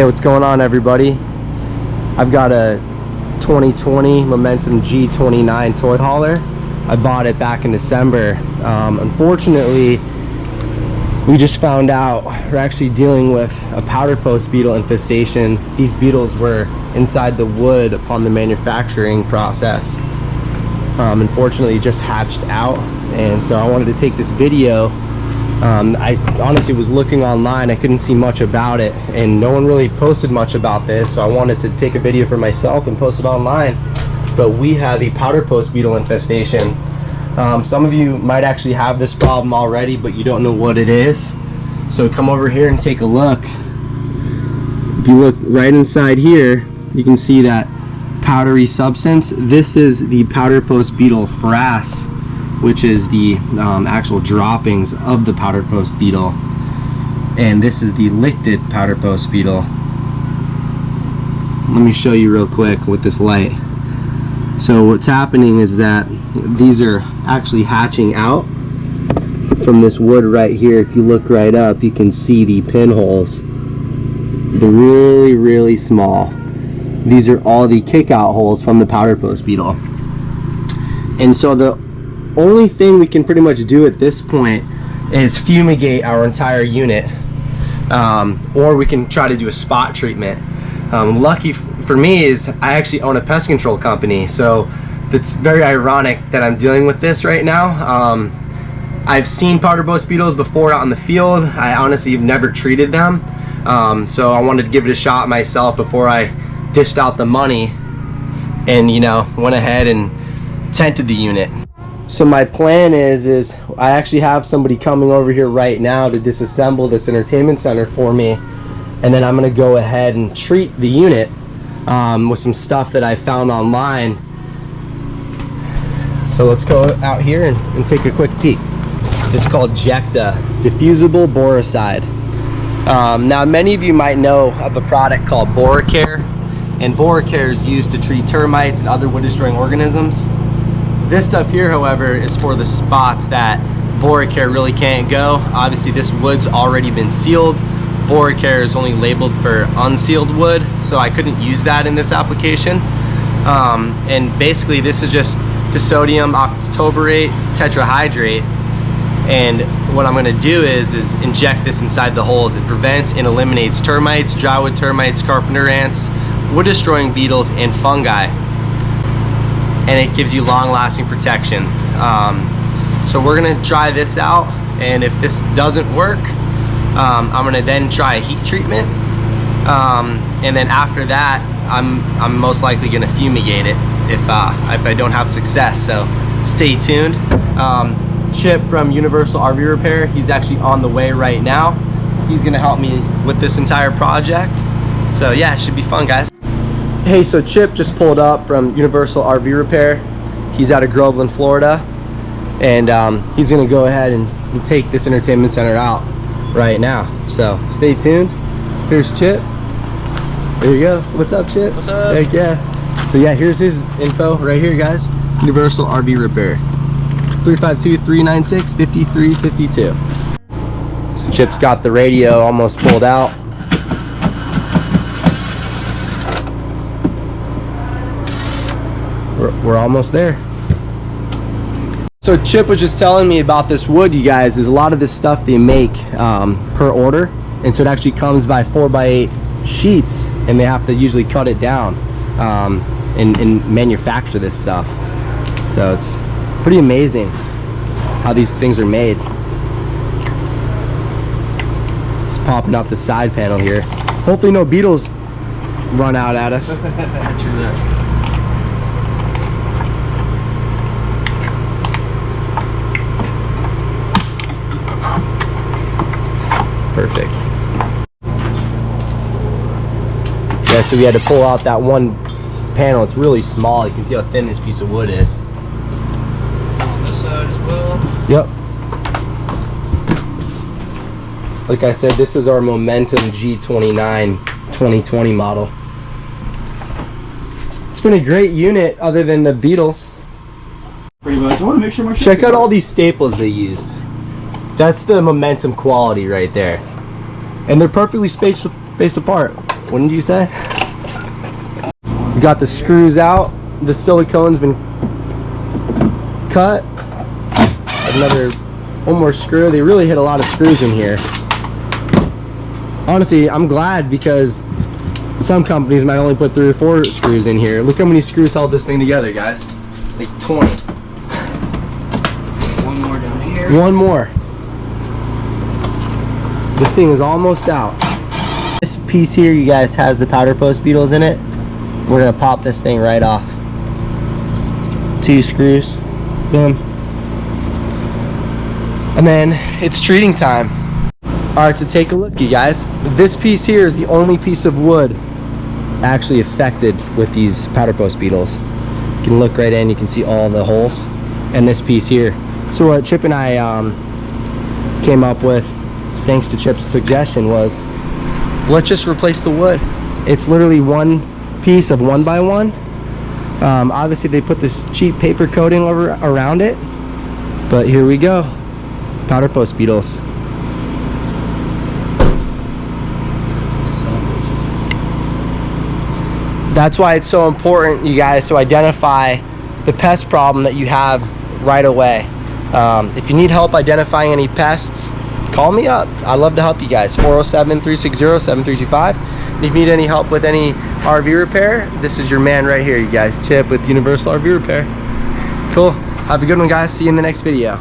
what's going on, everybody? I've got a 2020 Momentum G29 toy hauler. I bought it back in December. Unfortunately, we just found out we're actually dealing with a powder post beetle infestation. These beetles were inside the wood upon the manufacturing process. Unfortunately, just hatched out, and so I wanted to take this video. I honestly was looking online, I couldn't see much about it, and no one really posted much about this, so I wanted to take a video for myself and post it online. But we have a powder post beetle infestation. Some of you might actually have this problem already, but you don't know what it is. So come over here and take a look. If you look right inside here, you can see that powdery substance. This is the powder post beetle frass, which is the actual droppings of the powder post beetle, and this is the licted powder post beetle. Let me show you real quick with this light. So what's happening is that these are actually hatching out from this wood right here. If you look right up, you can see the pinholes. They're really small. These are all the kick out holes from the powder post beetle. And so the only thing we can pretty much do at this point is fumigate our entire unit, or we can try to do a spot treatment. Lucky for me is I actually own a pest control company, so it's very ironic that I'm dealing with this right now. I've seen powder post beetles before out in the field. I honestly have never treated them, so I wanted to give it a shot myself before I dished out the money and, you know, went ahead and tented the unit. So my plan is I actually have somebody coming over here right now to disassemble this entertainment center for me, and then I'm gonna go ahead and treat the unit with some stuff that I found online. So let's go out here and take a quick peek. It's called Jecta diffusible boricide. Now many of you might know of a product called Boricare, and Boricare is used to treat termites and other wood destroying organisms. This stuff here, however, is for the spots that Boricare really can't go. Obviously this wood's already been sealed. Boricare is only labeled for unsealed wood, so I couldn't use that in this application. And basically this is just disodium octoberate tetrahydrate, and what I'm going to do is inject this inside the holes. It prevents and eliminates termites, drywood termites, carpenter ants, wood destroying beetles, and fungi, and it gives you long-lasting protection. So we're gonna try this out, and if this doesn't work, I'm gonna then try a heat treatment, and then after that I'm most likely gonna fumigate it if I don't have success. So stay tuned. Chip from Universal RV Repair, he's actually on the way right now. He's gonna help me with this entire project. So yeah, it should be fun, guys. Hey, so Chip just pulled up from Universal RV Repair. He's out of Groveland, Florida, and he's gonna go ahead and take this entertainment center out right now. So stay tuned. Here's Chip. There you go. What's up, Chip? What's up? Heck yeah. So yeah, here's his info right here, guys. Universal RV Repair. 352-396-5352. So Chip's got the radio almost pulled out. We're almost there. So Chip was just telling me about this wood, you guys. There's a lot of this stuff they make per order, and so it actually comes by 4x8 sheets, and they have to usually cut it down and manufacture this stuff. So it's pretty amazing how these things are made. It's popping out the side panel here. Hopefully no beetles run out at us. True that. Perfect. Yeah, so we had to pull out that one panel. It's really small. You can see how thin this piece of wood is. On this side as well. Yep. Like I said, this is our Momentum G29 2020 model. It's been a great unit other than the Beetles. Pretty much. I want to make sure my Check out all these staples they used. That's the Momentum quality right there. And they're perfectly spaced apart. Wouldn't you say? We got the screws out. The silicone's been cut. One more screw. They really hit a lot of screws in here. Honestly, I'm glad, because some companies might only put 3 or 4 screws in here. Look how many screws held this thing together, guys. Like 20. One more down here. One more. This thing is almost out. This piece here, you guys, has the powder post beetles in it. We're gonna pop this thing right off. 2 screws. Boom. And then it's treating time. Alright, so take a look, you guys. This piece here is the only piece of wood actually affected with these powder post beetles. You can look right in, you can see all the holes. And this piece here. So what Chip and I came up with, thanks to Chip's suggestion, was let's just replace the wood. It's literally one piece of 1 by 1. Obviously they put this cheap paper coating around it, but here we go. Powder post beetles. That's why it's so important, you guys, to identify the pest problem that you have right away. If you need help identifying any pests, call me up. I'd love to help you guys. 407-360-7325. If you need any help with any RV repair, this is your man right here, you guys. Chip with Universal RV Repair. Cool. Have a good one, guys. See you in the next video.